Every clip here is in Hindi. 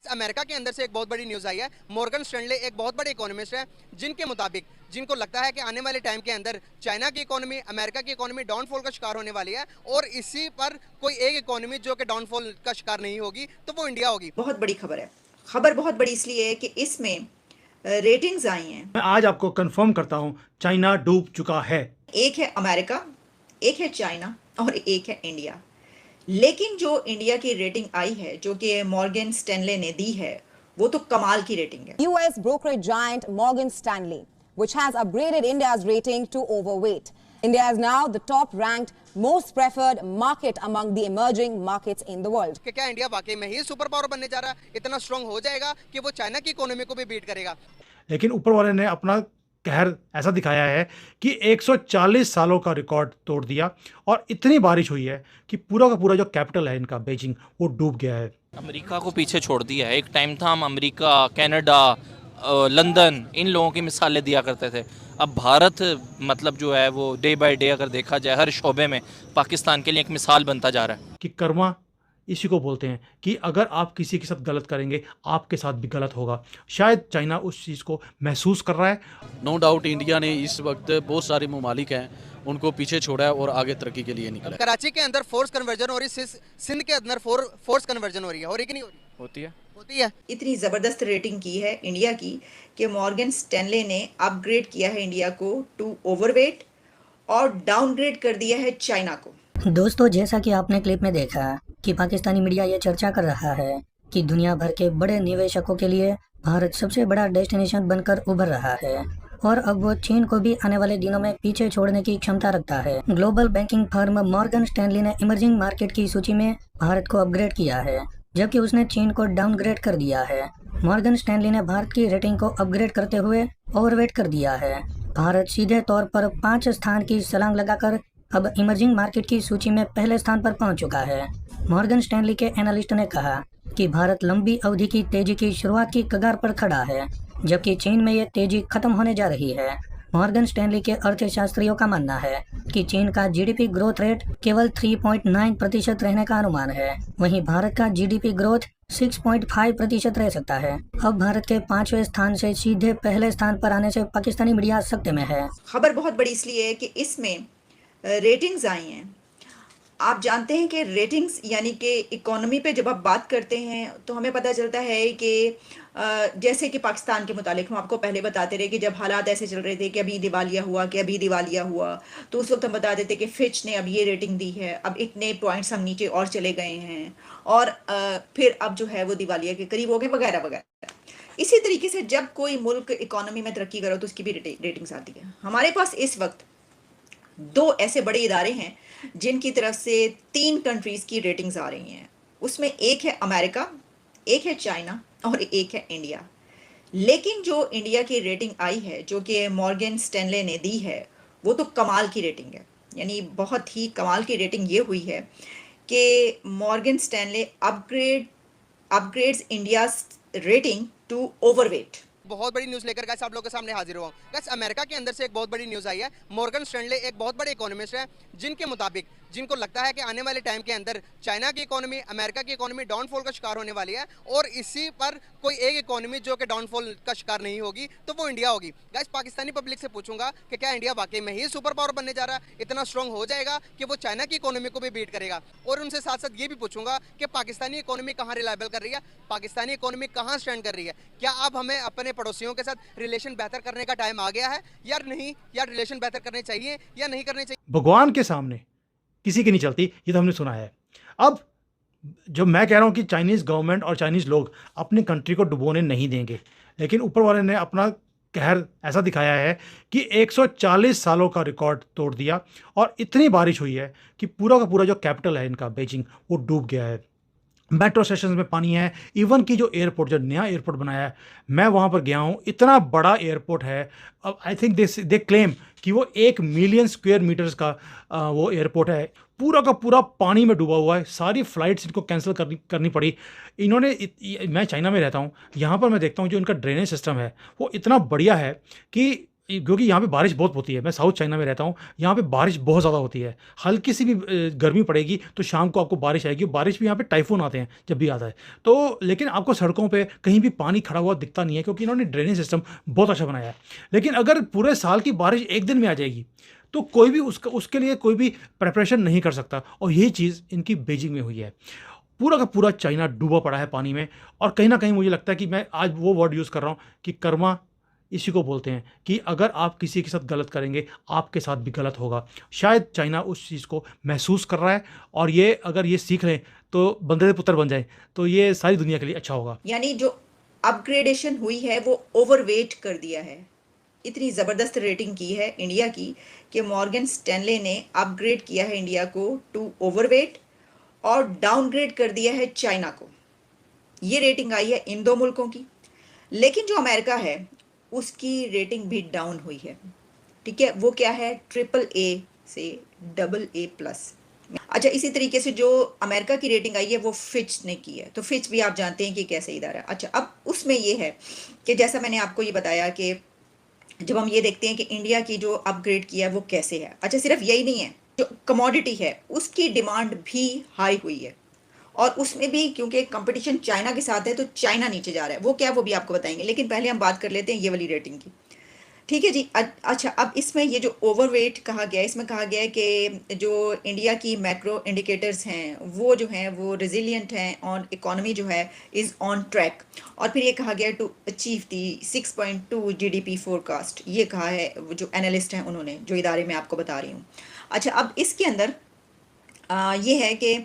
अमेरिका के अंदर से एक बहुत बड़ी न्यूज़ आई है। मॉर्गन स्टैनले एक बहुत बड़े इकोनॉमिस्ट हैं, जिनके मुताबिक जिनको लगता है कि आने वाले टाइम के अंदर चाइना की इकोनॉमी, अमेरिका की इकोनॉमी डाउनफॉल का शिकार होने वाली है और इसी पर कोई एक इकोनॉमी जो कि डाउनफॉल का शिकार नहीं होगी तो वो इंडिया होगी। बहुत बड़ी खबर है। खबर बहुत बड़ी इसलिए है कि इसमें रेटिंग्स आई हैं। मैं आज आपको कंफर्म करता हूं, चाइना डूब चुका है। एक है अमेरिका, एक है चाइना और एक है इंडिया। लेकिन जो इंडिया की रेटिंग आई है, जो कि मॉर्गन स्टैनले ने दी है, वो तो कमाल की रेटिंग है। US brokerage giant Morgan Stanley, which has upgraded India's rating to overweight. India is now the top-ranked, most preferred market among the emerging markets in the world. कि क्या इंडिया वाकई में ही सुपर पावर बनने जा रहा है, इतना स्ट्रांग हो जाएगा कि वो चाइना की इकोनॉमी को भी बीट करेगा। लेकिन ऊपर वाले ने अपना कहर ऐसा दिखाया है कि 140 सालों का रिकॉर्ड तोड़ दिया और इतनी बारिश हुई है कि पूरा का पूरा जो कैपिटल है इनका बीजिंग, वो डूब गया है। अमेरिका को पीछे छोड़ दिया है। एक टाइम था हम अमेरिका, कनाडा, लंदन, इन लोगों की मिसालें दिया करते थे। अब भारत मतलब जो है वो डे बाय डे अगर देखा जाए हर शोबे में पाकिस्तान के लिए एक मिसाल बनता जा रहा है। कि कर्मा इसी को बोलते हैं कि अगर आप किसी के साथ गलत करेंगे, आपके साथ भी गलत होगा। शायद चाइना उस चीज़ को महसूस कर रहा है। नो डाउट इंडिया ने इस वक्त बहुत सारे ममालिक हैं उनको पीछे छोड़ा है और आगे तरक्की के लिए निकला है। कराची के अंदर फोर्स कन्वर्जन हो रही है, सिंध के अंदर फोर्स कन्वर्जन हो रही है, हो रही कि नहीं हो रही? होती है। इतनी ज़बरदस्त रेटिंग की है इंडिया की कि मॉर्गन स्टैनले ने अपग्रेड किया है इंडिया को टू ओवरवेट और डाउनग्रेड कर दिया है चाइना को। दोस्तों, जैसा कि आपने क्लिप में देखा कि पाकिस्तानी मीडिया ये चर्चा कर रहा है कि दुनिया भर के बड़े निवेशकों के लिए भारत सबसे बड़ा डेस्टिनेशन बनकर उभर रहा है और अब वो चीन को भी आने वाले दिनों में पीछे छोड़ने की क्षमता रखता है। Global banking firm Morgan Stanley ने इमर्जिंग मार्केट की सूची में भारत को अपग्रेड किया है, जबकि उसने चीन को डाउनग्रेड कर दिया है। मॉर्गन स्टैनली ने भारत की रेटिंग को अपग्रेड करते हुए ओवरवेट कर दिया है। भारत सीधे तौर पर 5 स्थान की छलांग लगाकर अब इमर्जिंग मार्केट की सूची में पहले स्थान पर पहुंच चुका है। मॉर्गन स्टैनली के एनालिस्ट ने कहा कि भारत लंबी अवधि की तेजी की शुरुआत की कगार पर खड़ा है, जबकि चीन में ये तेजी खत्म होने जा रही है। मॉर्गन स्टैनली के अर्थशास्त्रियों का मानना है कि चीन का जीडीपी ग्रोथ रेट केवल 3.9% रहने का अनुमान है, वहीं भारत का जीडीपी ग्रोथ 6.5% रह सकता है। अब भारत के 5वें स्थान से सीधे पहले स्थान पर आने से पाकिस्तानी मीडिया सख्ते में है। खबर बहुत बड़ी इसलिए है कि इसमें रेटिंग्स आई हैं। आप जानते हैं कि रेटिंग्स यानी कि इकोनॉमी पे जब आप बात करते हैं तो हमें पता चलता है कि जैसे कि पाकिस्तान के मुतालिक हम आपको पहले बताते रहे कि जब हालात ऐसे चल रहे थे कि अभी दिवालिया हुआ, तो उस वक्त हम बताते थे कि फिच ने अब ये रेटिंग दी है, अब इतने पॉइंट्स हम नीचे और चले गए हैं और फिर अब जो है वो दिवालिया के करीब हो गए वगैरह वगैरह। इसी तरीके से जब कोई मुल्क इकोनॉमी में तरक्की करो तो उसकी भी रेटिंग्स आती है। हमारे पास इस वक्त 2 ऐसे बड़े इदारे हैं जिनकी तरफ से 3 कंट्रीज़ की रेटिंग्स आ रही हैं। उसमें एक है अमेरिका, एक है चाइना और एक है इंडिया। लेकिन जो इंडिया की रेटिंग आई है, जो कि मॉर्गन स्टैनले ने दी है, वो तो कमाल की रेटिंग है। यानी बहुत ही कमाल की रेटिंग ये हुई है कि Morgan Stanley upgrades India's rating to overweight. बहुत बड़ी न्यूज़ लेकर गाइस आप लोगों के सामने हाजिर हुआ हूं। गाइस अमेरिका के अंदर से एक बहुत बड़ी न्यूज़ आई है। मॉर्गन स्टैनले एक बहुत बड़े इकोनॉमिस्ट हैं, जिनके मुताबिक जिनको लगता है कि आने वाले टाइम के अंदर चाइना की इकोनॉमी, अमेरिका की इकोनॉमी डाउनफॉल का शिकार होने वाली है और इसी पर कोई एक इकोनॉमी जो कि डाउनफॉल का शिकार नहीं होगी तो वो इंडिया होगी। गाइस पाकिस्तानी पब्लिक से पूछूंगा कि क्या इंडिया वाकई में ही सुपर पावर बनने जा रहा है, इतना स्ट्रांग हो जाएगा कि वो चाइना की इकोनॉमी को भी बीट करेगा। और उनसे साथ साथ ये भी पूछूंगा कि पाकिस्तानी इकोनॉमी कहाँ रिलायबल कर रही है, पाकिस्तानी इकोनॉमी कहाँ स्टैंड कर रही है। क्या अब हमें अपने पड़ोसियों के साथ रिलेशन बेहतर करने का टाइम आ गया है या नहीं, या रिलेशन बेहतर करने चाहिए या नहीं करने चाहिए? भगवान के सामने किसी की नहीं चलती, ये तो हमने सुना है। अब जो मैं कह रहा हूँ कि चाइनीज़ गवर्नमेंट और चाइनीज़ लोग अपनी कंट्री को डुबोने नहीं देंगे, लेकिन ऊपर वाले ने अपना कहर ऐसा दिखाया है कि 140 सालों का रिकॉर्ड तोड़ दिया और इतनी बारिश हुई है कि पूरा का पूरा जो कैपिटल है इनका बीजिंग, वो डूब गया है। मेट्रो स्टेशन में पानी है। इवन की जो एयरपोर्ट, जो नया एयरपोर्ट बनाया है, मैं वहाँ पर गया हूँ, इतना बड़ा एयरपोर्ट है। अब आई थिंक दे क्लेम कि वो 1 मिलियन स्क्वायर मीटर्स का वो एयरपोर्ट है। पूरा का पूरा पानी में डूबा हुआ है। सारी फ़्लाइट्स इनको कैंसिल करनी पड़ी। इन्होंने मैं चाइना में रहता हूँ, यहाँ पर मैं देखता हूँ जो इनका ड्रेनेज सिस्टम है वो इतना बढ़िया है कि क्योंकि यहाँ पे बारिश बहुत होती है, मैं साउथ चाइना में रहता हूँ, यहाँ पे बारिश बहुत ज़्यादा होती है। हल्की सी भी गर्मी पड़ेगी तो शाम को आपको बारिश आएगी। बारिश भी यहाँ पे टाइफून आते हैं जब भी आता है। तो लेकिन आपको सड़कों पे कहीं भी पानी खड़ा हुआ दिखता नहीं है, क्योंकि इन्होंने ड्रेनेज सिस्टम बहुत अच्छा बनाया है। लेकिन अगर पूरे साल की बारिश एक दिन में आ जाएगी तो कोई भी उसके लिए कोई भी प्रिपरेशन नहीं कर सकता, और यही चीज़ इनकी बीजिंग में हुई है। पूरा का पूरा चाइना डूबा पड़ा है पानी में, और कहीं ना कहीं मुझे लगता है कि मैं आज वो वर्ड यूज़ कर रहा हूँ कि कर्मा इसी को बोलते हैं, कि अगर आप किसी के साथ गलत करेंगे आपके साथ भी गलत होगा। शायद चाइना उस चीज़ को महसूस कर रहा है, और ये अगर ये सीख लें तो बंदे दे पुत्र बन जाए तो ये सारी दुनिया के लिए अच्छा होगा। यानी जो अपग्रेडेशन हुई है वो ओवरवेट कर दिया है। इतनी ज़बरदस्त रेटिंग की है इंडिया की कि मॉर्गन स्टैनले ने अपग्रेड किया है इंडिया को टू ओवरवेट और डाउनग्रेड कर दिया है चाइना को। ये रेटिंग आई है इन दो मुल्कों की। लेकिन जो अमेरिका है उसकी रेटिंग भी डाउन हुई है। ठीक है, वो क्या है, AAA से AA+। अच्छा, इसी तरीके से जो अमेरिका की रेटिंग आई है वो फिच ने की है। तो फिच भी आप जानते हैं कि कैसे इदारा है। अच्छा, अब उसमें ये है कि जैसा मैंने आपको ये बताया कि जब हम ये देखते हैं कि इंडिया की जो अपग्रेड किया है वो कैसे है। अच्छा, सिर्फ यही नहीं है, जो कमोडिटी है उसकी डिमांड भी हाई हुई है, और उसमें भी क्योंकि कंपटीशन चाइना के साथ है तो चाइना नीचे जा रहा है। वो क्या, वो भी आपको बताएंगे, लेकिन पहले हम बात कर लेते हैं ये वाली रेटिंग की। ठीक है जी। अच्छा, अब इसमें ये जो ओवरवेट कहा गया है, इसमें कहा गया है कि जो इंडिया की मैक्रो इंडिकेटर्स हैं वो जो हैं वो रेजिलिएंट हैं, और इकोनॉमी जो है इज़ ऑन ट्रैक। और फिर ये कहा गया to achieve the 6.2 GDP forecast, ये कहा है वो जो एनालिस्ट हैं उन्होंने, जो इदारे में आपको बता रही हूँ। अच्छा, अब इसके अंदर ये है कि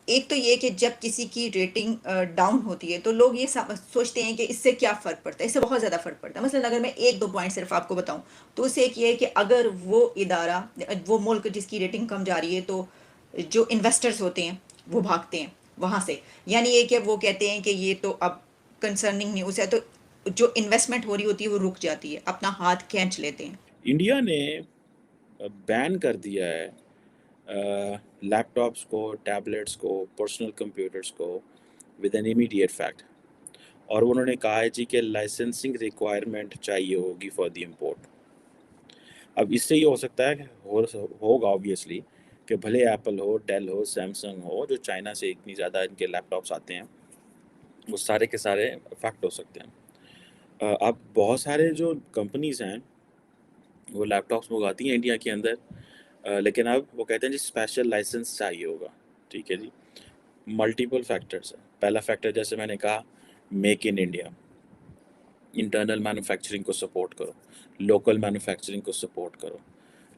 एक तो ये कि जब किसी की रेटिंग डाउन होती है तो लोग ये सोचते हैं कि इससे क्या फ़र्क पड़ता है। इससे बहुत ज़्यादा फ़र्क पड़ता है। मसलन अगर मैं एक दो पॉइंट सिर्फ आपको बताऊं तो उससे एक ये है कि अगर वो इदारा, वो मुल्क जिसकी रेटिंग कम जा रही है, तो जो इन्वेस्टर्स होते हैं वो भागते हैं वहाँ से। यानी ये कि वो कहते हैं कि ये तो अब कंसर्निंग न्यूज़ है, तो जो इन्वेस्टमेंट हो रही होती है वो रुक जाती है, अपना हाथ खींच लेते हैं। इंडिया ने बैन कर दिया है लैपटॉप्स को, टैबलेट्स को, पर्सनल कंप्यूटर्स को विद एन इमीडिएट फैक्ट। और उन्होंने कहा है जी कि लाइसेंसिंग रिक्वायरमेंट चाहिए होगी फॉर द इम्पोर्ट। अब इससे ये हो सकता है कि होगा ऑब्वियसली कि भले एप्पल हो, डेल हो, सैमसंग हो, जो चाइना से इतनी ज़्यादा इनके लैपटॉप्स आते हैं, वो सारे के सारे अफेक्ट हो सकते हैं। अब बहुत सारे जो कंपनीज़ हैं वो लैपटॉप्स मंगाती हैं इंडिया के अंदर, लेकिन अब वो कहते हैं जी स्पेशल लाइसेंस चाहिए होगा। ठीक है जी, मल्टीपल फैक्टर्स है। पहला फैक्टर जैसे मैंने कहा, make in India, internal manufacturing को सपोर्ट करो, लोकल मैन्युफैक्चरिंग को सपोर्ट करो।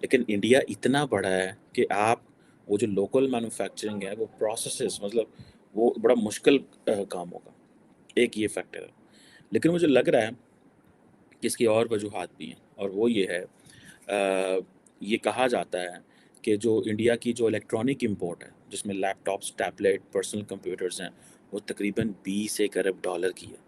लेकिन इंडिया इतना बड़ा है कि आप वो जो लोकल मैन्युफैक्चरिंग है वो प्रोसेसेस, मतलब वो बड़ा मुश्किल काम होगा। एक ये फैक्टर है। लेकिन मुझे लग रहा है कि इसकी और वजूहात भी हैं, और वो ये है, ये कहा जाता है कि जो इंडिया की जो इलेक्ट्रॉनिक इंपोर्ट है, जिसमें लैपटॉप्स, टैबलेट, पर्सनल कंप्यूटर्स हैं, वो तकरीबन $20 अरब की है।